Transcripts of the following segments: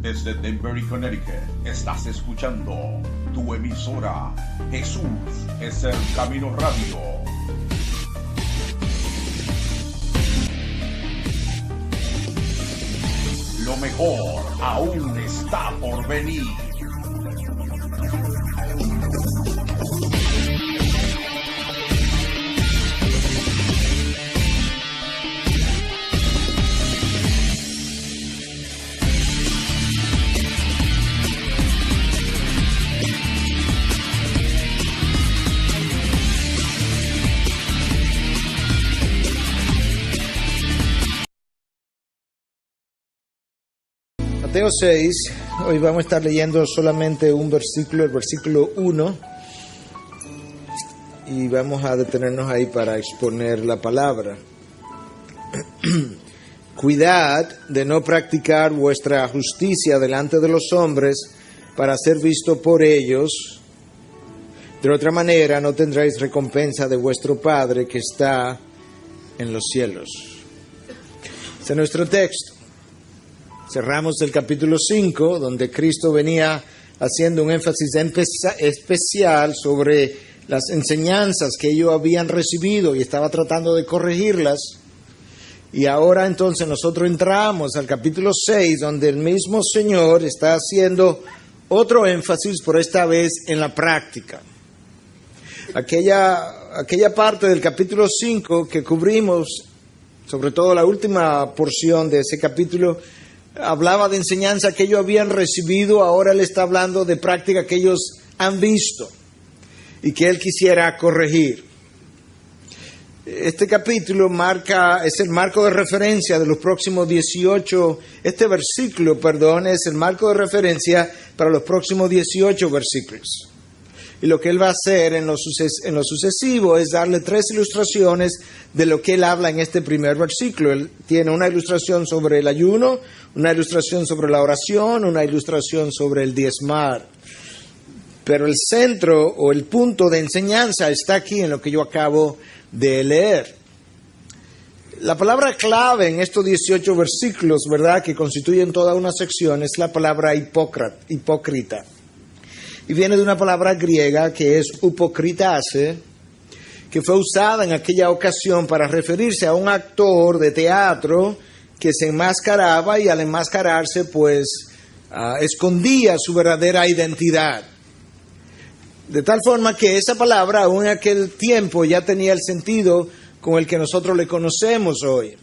Desde Denver, Connecticut, estás escuchando tu emisora Jesús es el Camino Radio. Lo mejor aún está por venir. Mateo 6, hoy vamos a estar leyendo solamente un versículo, el versículo 1, y vamos a detenernos ahí para exponer la palabra. Cuidad de no practicar vuestra justicia delante de los hombres para ser visto por ellos. De otra manera no tendréis recompensa de vuestro Padre que está en los cielos. Ese es nuestro texto. Cerramos el capítulo 5, donde Cristo venía haciendo un énfasis especial sobre las enseñanzas que ellos habían recibido y estaba tratando de corregirlas. Y ahora entonces nosotros entramos al capítulo 6, donde el mismo Señor está haciendo otro énfasis, por esta vez en la práctica. Aquella parte del capítulo 5 que cubrimos, sobre todo la última porción de ese capítulo, hablaba de enseñanza que ellos habían recibido. Ahora Él está hablando de práctica que ellos han visto y que Él quisiera corregir. Este capítulo es el marco de referencia de los próximos 18, este versículo, es el marco de referencia para los próximos 18 versículos. Y lo que Él va a hacer en lo sucesivo es darle 3 ilustraciones de lo que Él habla en este primer versículo. Él tiene una ilustración sobre el ayuno, una ilustración sobre la oración, una ilustración sobre el diezmar. Pero el centro o el punto de enseñanza está aquí en lo que yo acabo de leer. La palabra clave en estos 18 versículos, ¿verdad?, que constituyen toda una sección, es la palabra hipócrita. Y viene de una palabra griega que es upokritase, que fue usada en aquella ocasión para referirse a un actor de teatro que se enmascaraba y al enmascararse pues escondía su verdadera identidad. De tal forma que esa palabra aún en aquel tiempo ya tenía el sentido con el que nosotros le conocemos hoy.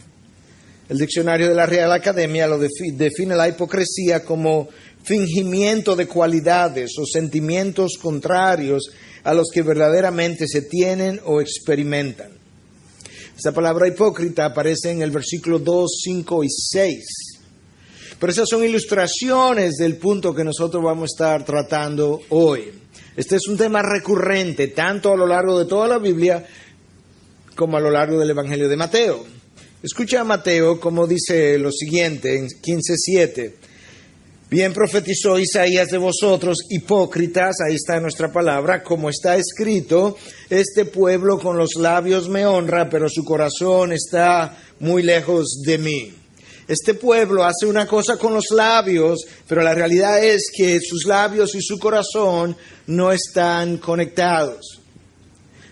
El diccionario de la Real Academia lo define la hipocresía como fingimiento de cualidades o sentimientos contrarios a los que verdaderamente se tienen o experimentan. Esta palabra hipócrita aparece en el versículo 2, 5 y 6. Pero esas son ilustraciones del punto que nosotros vamos a estar tratando hoy. Este es un tema recurrente, tanto a lo largo de toda la Biblia como a lo largo del Evangelio de Mateo. Escucha a Mateo como dice lo siguiente en 15:7. Bien profetizó Isaías de vosotros, hipócritas, ahí está nuestra palabra, como está escrito, este pueblo con los labios me honra, pero su corazón está muy lejos de mí. Este pueblo hace una cosa con los labios, pero la realidad es que sus labios y su corazón no están conectados.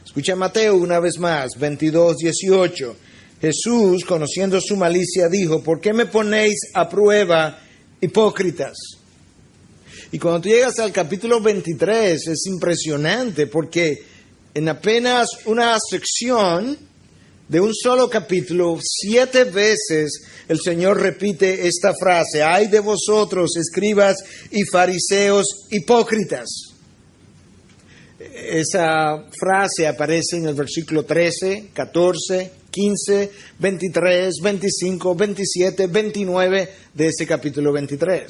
Escucha Mateo una vez más, 22:18. Jesús, conociendo su malicia, dijo, ¿por qué me ponéis a prueba, hipócritas? Y cuando tú llegas al capítulo 23 es impresionante porque en apenas una sección de un solo capítulo, 7 veces el Señor repite esta frase: ay de vosotros, escribas y fariseos hipócritas. Esa frase aparece en el versículo 13, 14, 15, 23, 25, 27, 29 de ese capítulo 23.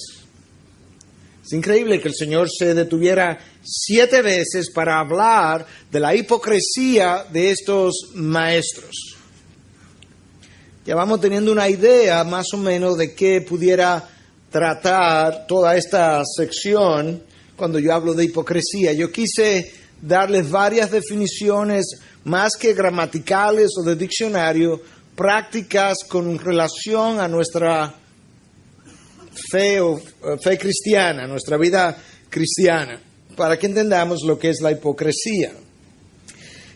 Es increíble que el Señor se detuviera 7 veces para hablar de la hipocresía de estos maestros. Ya vamos teniendo una idea más o menos de qué pudiera tratar toda esta sección cuando yo hablo de hipocresía. Yo quise darles varias definiciones más que gramaticales o de diccionario, prácticas con relación a nuestra fe o fe cristiana, nuestra vida cristiana, para que entendamos lo que es la hipocresía.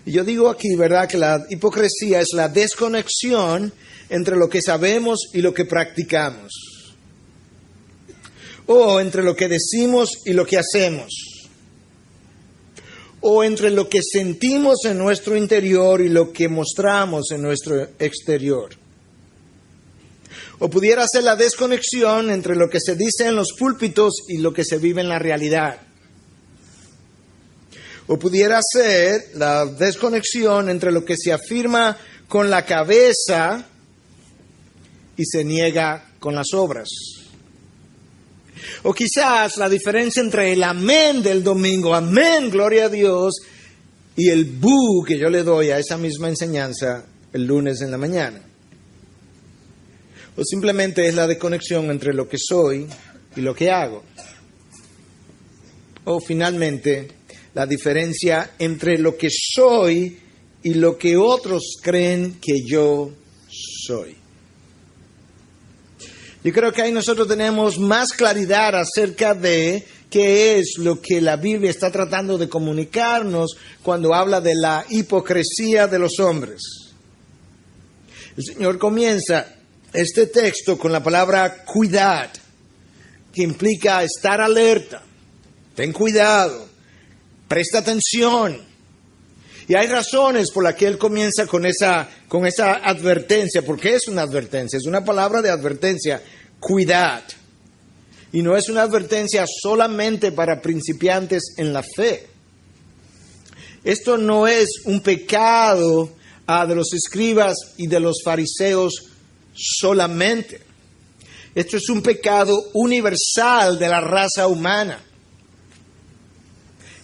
Y yo digo aquí, ¿verdad?, que la hipocresía es la desconexión entre lo que sabemos y lo que practicamos, o entre lo que decimos y lo que hacemos, o entre lo que sentimos en nuestro interior y lo que mostramos en nuestro exterior. O pudiera ser la desconexión entre lo que se dice en los púlpitos y lo que se vive en la realidad. O pudiera ser la desconexión entre lo que se afirma con la cabeza y se niega con las obras. O quizás la diferencia entre el amén del domingo, amén, gloria a Dios, y el bu que yo le doy a esa misma enseñanza el lunes en la mañana. O simplemente es la desconexión entre lo que soy y lo que hago. O finalmente, la diferencia entre lo que soy y lo que otros creen que yo soy. Yo creo que ahí nosotros tenemos más claridad acerca de qué es lo que la Biblia está tratando de comunicarnos cuando habla de la hipocresía de los hombres. El Señor comienza este texto con la palabra cuidad, que implica estar alerta, ten cuidado, presta atención. Y hay razones por las que Él comienza con esa advertencia, porque es una advertencia, es una palabra de advertencia, cuidad. Y no es una advertencia solamente para principiantes en la fe. Esto no es un pecado de los escribas y de los fariseos solamente. Esto es un pecado universal de la raza humana.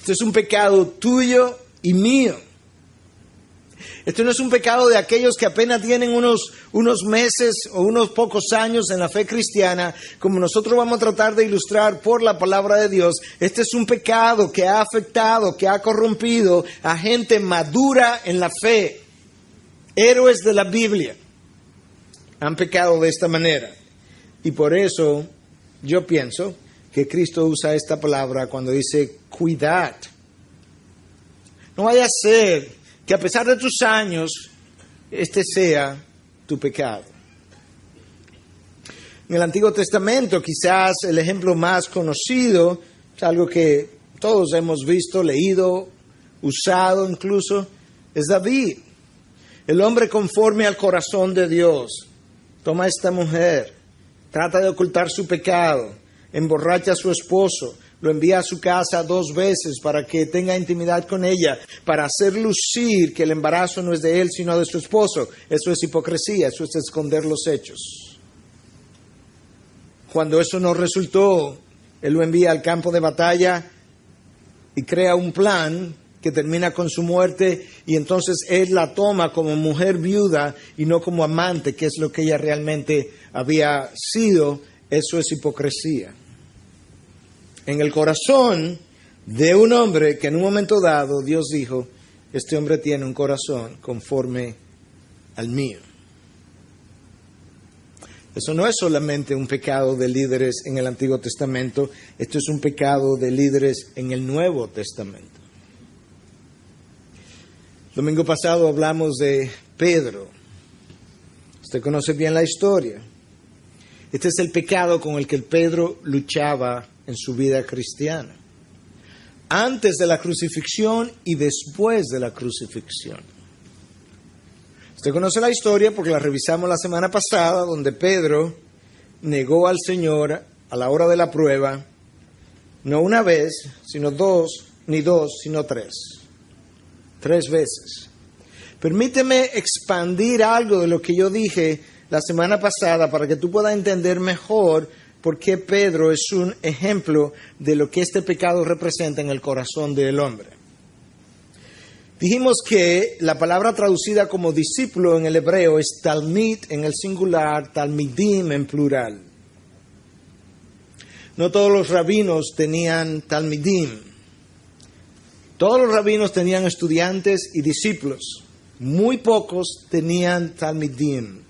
Esto es un pecado tuyo y mío. Esto no es un pecado de aquellos que apenas tienen unos meses o unos pocos años en la fe cristiana, como nosotros vamos a tratar de ilustrar por la palabra de Dios. Este es un pecado que ha afectado, que ha corrompido a gente madura en la fe. Héroes de la Biblia han pecado de esta manera. Y por eso yo pienso que Cristo usa esta palabra cuando dice cuidad. No vaya a ser que a pesar de tus años, este sea tu pecado. En el Antiguo Testamento, quizás el ejemplo más conocido, es algo que todos hemos visto, leído, usado incluso, es David. El hombre conforme al corazón de Dios. Toma a esta mujer, trata de ocultar su pecado, emborracha a su esposo, lo envía a su casa 2 veces para que tenga intimidad con ella, para hacer lucir que el embarazo no es de él sino de su esposo. Eso es hipocresía, eso es esconder los hechos. Cuando eso no resultó, él lo envía al campo de batalla y crea un plan que termina con su muerte, y entonces él la toma como mujer viuda y no como amante, que es lo que ella realmente había sido. Eso es hipocresía. En el corazón de un hombre que en un momento dado Dios dijo, este hombre tiene un corazón conforme al mío. Eso no es solamente un pecado de líderes en el Antiguo Testamento, esto es un pecado de líderes en el Nuevo Testamento. Domingo pasado hablamos de Pedro. Usted conoce bien la historia. Este es el pecado con el que Pedro luchaba en su vida cristiana. Antes de la crucifixión y después de la crucifixión. Usted conoce la historia porque la revisamos la semana pasada, donde Pedro negó al Señor a la hora de la prueba, no una vez, sino 2, ni 2, sino 3. 3 veces. Permíteme expandir algo de lo que yo dije la semana pasada para que tú puedas entender mejor por qué Pedro es un ejemplo de lo que este pecado representa en el corazón del hombre. Dijimos que la palabra traducida como discípulo en el hebreo es talmid en el singular, talmidim en plural. No todos los rabinos tenían talmidim. Todos los rabinos tenían estudiantes y discípulos. Muy pocos tenían talmidim.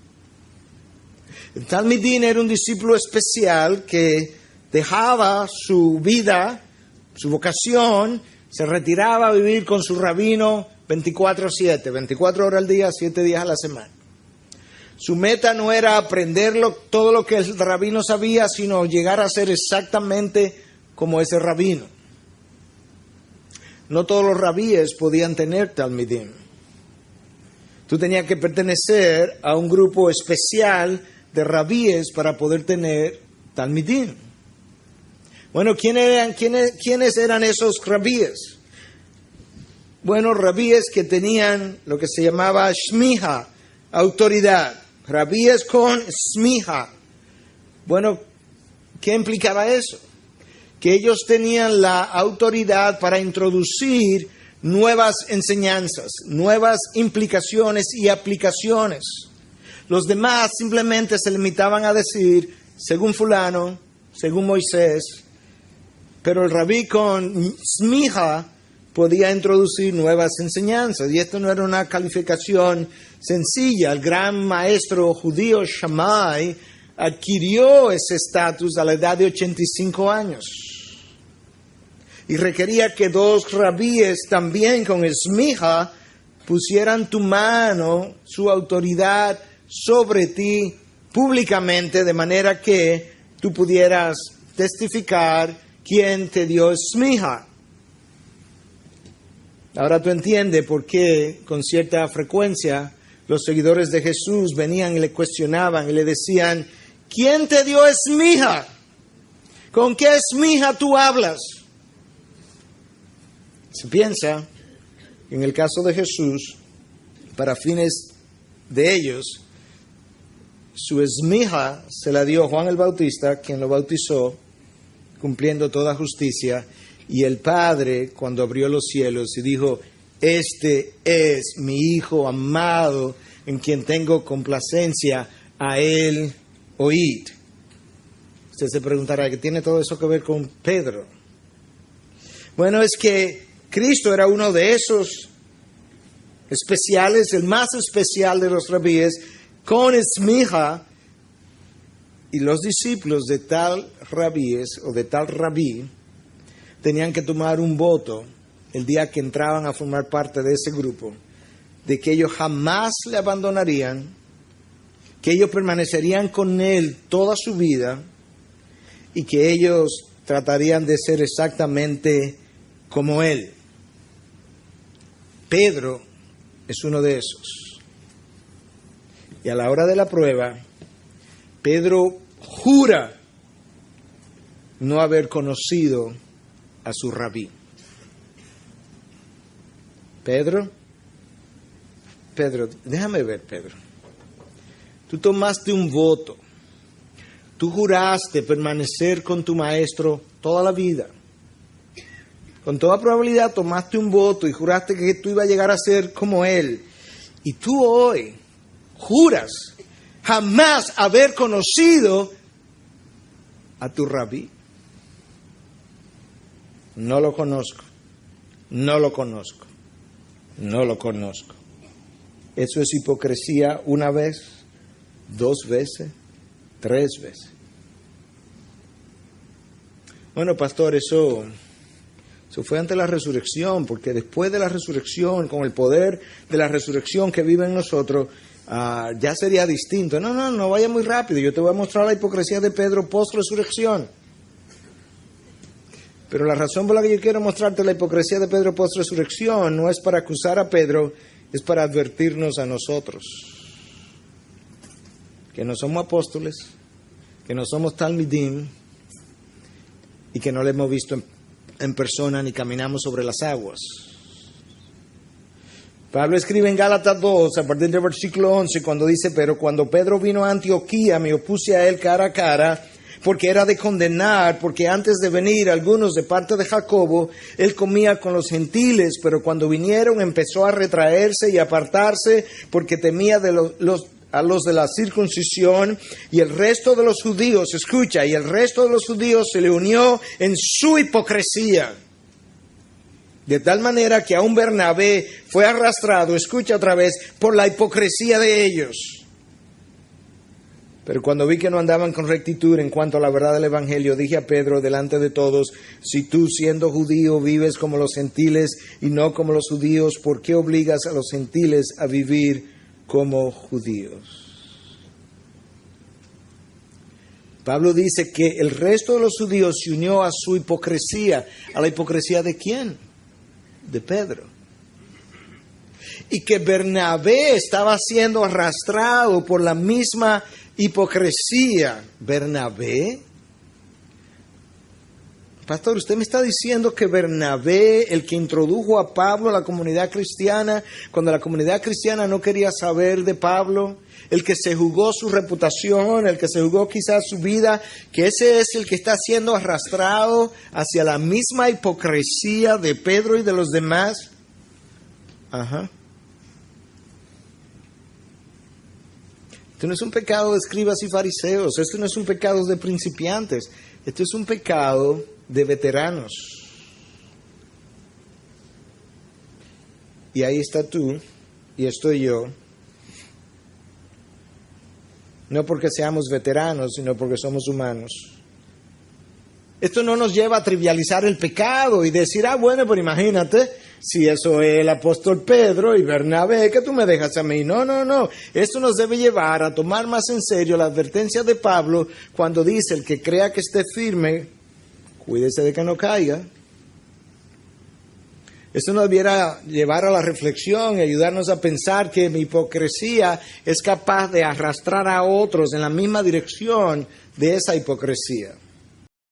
El Talmidín era un discípulo especial que dejaba su vida, su vocación, se retiraba a vivir con su rabino 24/7, 24 horas al día, 7 días a la semana. Su meta no era aprender todo lo que el rabino sabía, sino llegar a ser exactamente como ese rabino. No todos los rabíes podían tener talmidim. Tú tenías que pertenecer a un grupo especial de rabíes para poder tener talmidim. Bueno, ¿quiénes eran esos rabíes? Bueno, rabíes que tenían lo que se llamaba shmiha, autoridad. Rabíes con shmiha. Bueno, ¿qué implicaba eso? Que ellos tenían la autoridad para introducir nuevas enseñanzas, nuevas implicaciones y aplicaciones. Los demás simplemente se limitaban a decir, según fulano, según Moisés, pero el rabí con shmiha podía introducir nuevas enseñanzas. Y esto no era una calificación sencilla. El gran maestro judío Shammai adquirió ese estatus a la edad de 85 años. Y requería que 2 rabíes también con shmiha pusieran tu mano, su autoridad sobre ti públicamente, de manera que tú pudieras testificar quién te dio shmiha. Ahora tú entiendes por qué con cierta frecuencia los seguidores de Jesús venían y le cuestionaban y le decían, ¿quién te dio shmiha? ¿Con qué shmiha tú hablas? Se piensa, en el caso de Jesús, para fines de ellos, su shmiha se la dio Juan el Bautista, quien lo bautizó, cumpliendo toda justicia, y el Padre cuando abrió los cielos y dijo, este es mi Hijo amado, en quien tengo complacencia, a él oíd. Usted se preguntará, ¿qué tiene todo eso que ver con Pedro? Bueno, es que Cristo era uno de esos especiales, el más especial de los rabíes, con shmiha, y los discípulos de tal rabíes o de tal rabí tenían que tomar un voto el día que entraban a formar parte de ese grupo, de que ellos jamás le abandonarían, que ellos permanecerían con él toda su vida y que ellos tratarían de ser exactamente como él. Pedro es uno de esos. Y a la hora de la prueba, Pedro jura no haber conocido a su rabí. Pedro, déjame ver, Pedro. Tú tomaste un voto. Tú juraste permanecer con tu maestro toda la vida. Con toda probabilidad tomaste un voto y juraste que tú ibas a llegar a ser como él. Y tú hoy juras jamás haber conocido a tu rabí. No lo conozco, no lo conozco, no lo conozco. Eso es hipocresía una vez, 2 veces, 3 veces. Bueno, pastor, eso fue ante la resurrección, porque después de la resurrección, con el poder de la resurrección que vive en nosotros, ya sería distinto. No vaya muy rápido. Yo te voy a mostrar la hipocresía de Pedro post-resurrección. Pero la razón por la que yo quiero mostrarte la hipocresía de Pedro post-resurrección no es para acusar a Pedro, es para advertirnos a nosotros. Que no somos apóstoles, que no somos talmidim y que no le hemos visto en persona ni caminamos sobre las aguas. Pablo escribe en Gálatas 2, a partir del versículo 11, cuando dice, pero cuando Pedro vino a Antioquía, me opuse a él cara a cara, porque era de condenar, porque antes de venir algunos de parte de Jacobo, él comía con los gentiles, pero cuando vinieron empezó a retraerse y apartarse, porque temía a los de la circuncisión, y el resto de los judíos, escucha, y el resto de los judíos se le unió en su hipocresía. De tal manera que aún Bernabé fue arrastrado, escucha otra vez, por la hipocresía de ellos. Pero cuando vi que no andaban con rectitud en cuanto a la verdad del Evangelio, dije a Pedro delante de todos, si tú siendo judío vives como los gentiles y no como los judíos, ¿por qué obligas a los gentiles a vivir como judíos? Pablo dice que el resto de los judíos se unió a su hipocresía. ¿A la hipocresía de quién? De Pedro. Y que Bernabé estaba siendo arrastrado por la misma hipocresía. ¿Bernabé? Pastor, usted me está diciendo que Bernabé, el que introdujo a Pablo a la comunidad cristiana, cuando la comunidad cristiana no quería saber de Pablo, el que se jugó su reputación, el que se jugó quizás su vida, que ese es el que está siendo arrastrado hacia la misma hipocresía de Pedro y de los demás. Ajá. Esto no es un pecado de escribas y fariseos, esto no es un pecado de principiantes, esto es un pecado de veteranos. Y ahí está tú y estoy yo. No porque seamos veteranos, sino porque somos humanos. Esto no nos lleva a trivializar el pecado y decir, bueno, pero imagínate, si eso es el apóstol Pedro y Bernabé, que tú me dejas a mí. No. Esto nos debe llevar a tomar más en serio la advertencia de Pablo cuando dice, el que crea que esté firme, cuídese de que no caiga. Esto nos debiera llevar a la reflexión y ayudarnos a pensar que mi hipocresía es capaz de arrastrar a otros en la misma dirección de esa hipocresía.